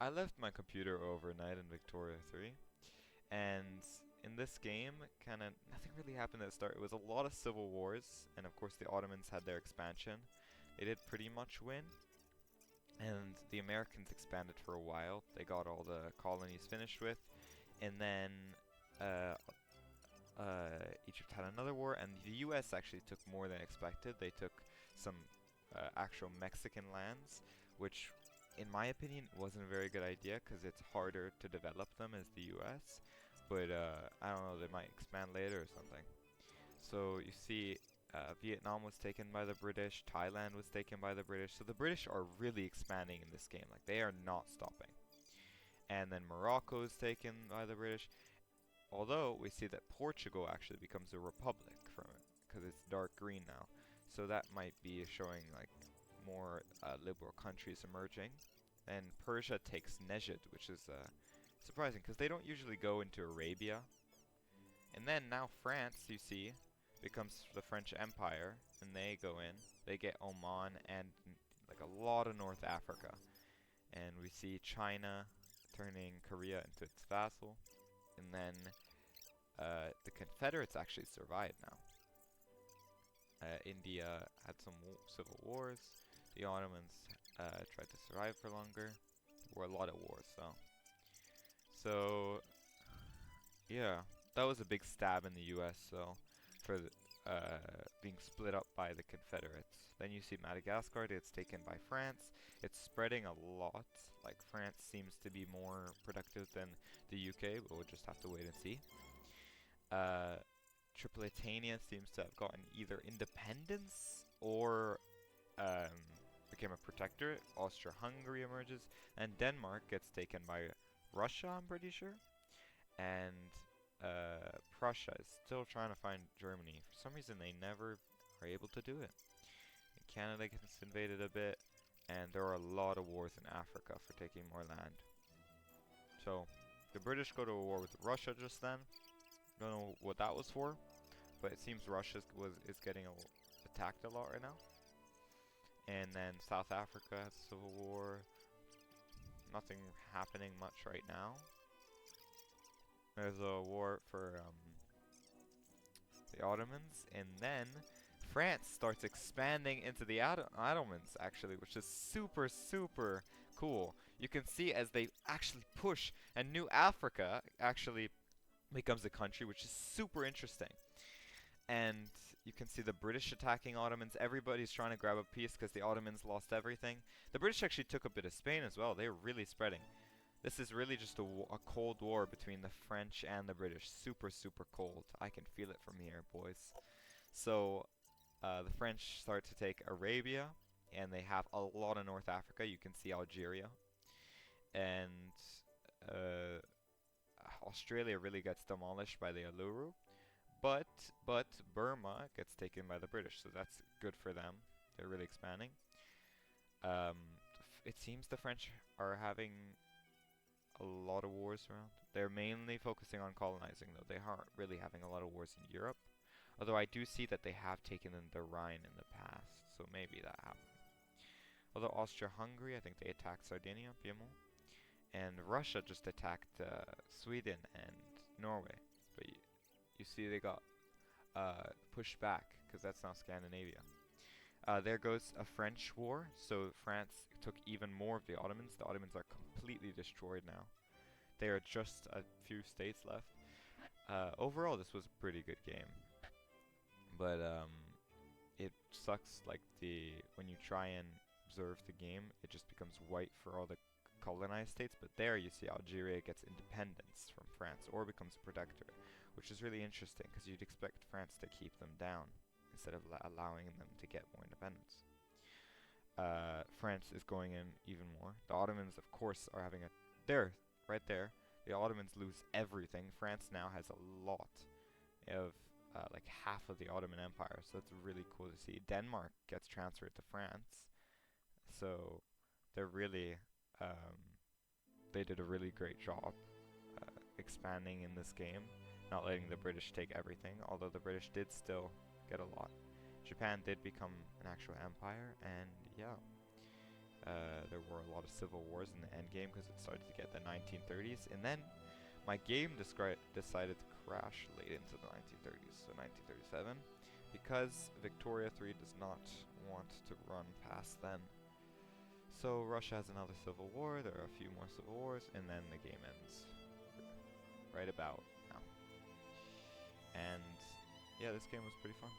I left my computer overnight in Victoria 3, and in this game, kind of nothing really happened at the start. It was a lot of civil wars, and of course the Ottomans had their expansion. They did pretty much win, and the Americans expanded for a while. They got all the colonies finished with, and then uh, Egypt had another war, and the U.S. actually took more than expected. They took some actual Mexican lands, which, in my opinion, wasn't a very good idea because it's harder to develop them as the U.S. But I don't know, they might expand later or something. So you see, Vietnam was taken by the British, Thailand was taken by the British. So the British are really expanding in this game. Like, they are not stopping. And then Morocco is taken by the British. Although we see that Portugal actually becomes a republic from it because it's dark green now. So that might be showing like more liberal countries emerging. And Persia takes Nejd, which is surprising because they don't usually go into Arabia. And then now France, you see, becomes the French Empire, and they go in. They get Oman and like a lot of North Africa. And we see China turning Korea into its vassal. And then the Confederates actually survived now. India had some civil wars. The Ottomans tried to survive for longer. There were a lot of wars, though. So, yeah, that was a big stab in the U.S., though, for being split up by the Confederates. Then you see Madagascar, it's taken by France. It's spreading a lot. Like, France seems to be more productive than the UK, but we'll just have to wait and see. Uh, Tripolitania seems to have gotten either independence or um, became a protectorate. Austria-Hungary emerges, and Denmark gets taken by Russia, I'm pretty sure. And Prussia is still trying to find Germany. For some reason, they never are able to do it. And Canada gets invaded a bit, and there are a lot of wars in Africa for taking more land. So, the British go to a war with Russia just then. Don't know what that was for, but it seems Russia is getting attacked a lot right now. And then South Africa has civil war. Nothing happening much right now. There's a war for the Ottomans, and then France starts expanding into the Ottomans, actually, which is super, super cool. You can see as they actually push, and New Africa actually becomes a country, which is super interesting. And you can see the British attacking Ottomans. Everybody's trying to grab a piece because the Ottomans lost everything. The British actually took a bit of Spain as well. They were really spreading. This is really just a cold war between the French and the British. Super, super cold. I can feel it from here, boys. So, the French start to take Arabia, and they have a lot of North Africa. You can see Algeria. And uh, Australia really gets demolished by the Uluru. But Burma gets taken by the British, so that's good for them. They're really expanding. It seems the French are having a lot of wars around. They're mainly focusing on colonizing, though. They aren't really having a lot of wars in Europe. Although I do see that they have taken in the Rhine in the past, so maybe that happened. Although Austria-Hungary, I think they attacked Sardinia, Piedmont. And Russia just attacked Sweden and Norway. But you see they got pushed back, because that's now Scandinavia. There goes a French war, so France took even more of the Ottomans. The Ottomans are completely destroyed now. There are just a few states left. Overall, this was a pretty good game. But it sucks, like, when you try and observe the game, it just becomes white for all the colonized states. But there you see Algeria gets independence from France, or becomes a protectorate, which is really interesting, because you'd expect France to keep them down instead of allowing them to get more independence. France is going in even more. The Ottomans, of course, are having a... There, right there. The Ottomans lose everything. France now has a lot of, like, half of the Ottoman Empire, so that's really cool to see. Denmark gets transferred to France, so they're really... they did a really great job expanding in this game, not letting the British take everything, although the British did still get a lot. Japan did become an actual empire, and yeah. There were a lot of civil wars in the end game because it started to get the 1930s, and then my game decided to crash late into the 1930s, so 1937, because Victoria 3 does not want to run past then. So Russia has another civil war, there are a few more civil wars, and then the game ends right about now. And yeah, this game was pretty fun.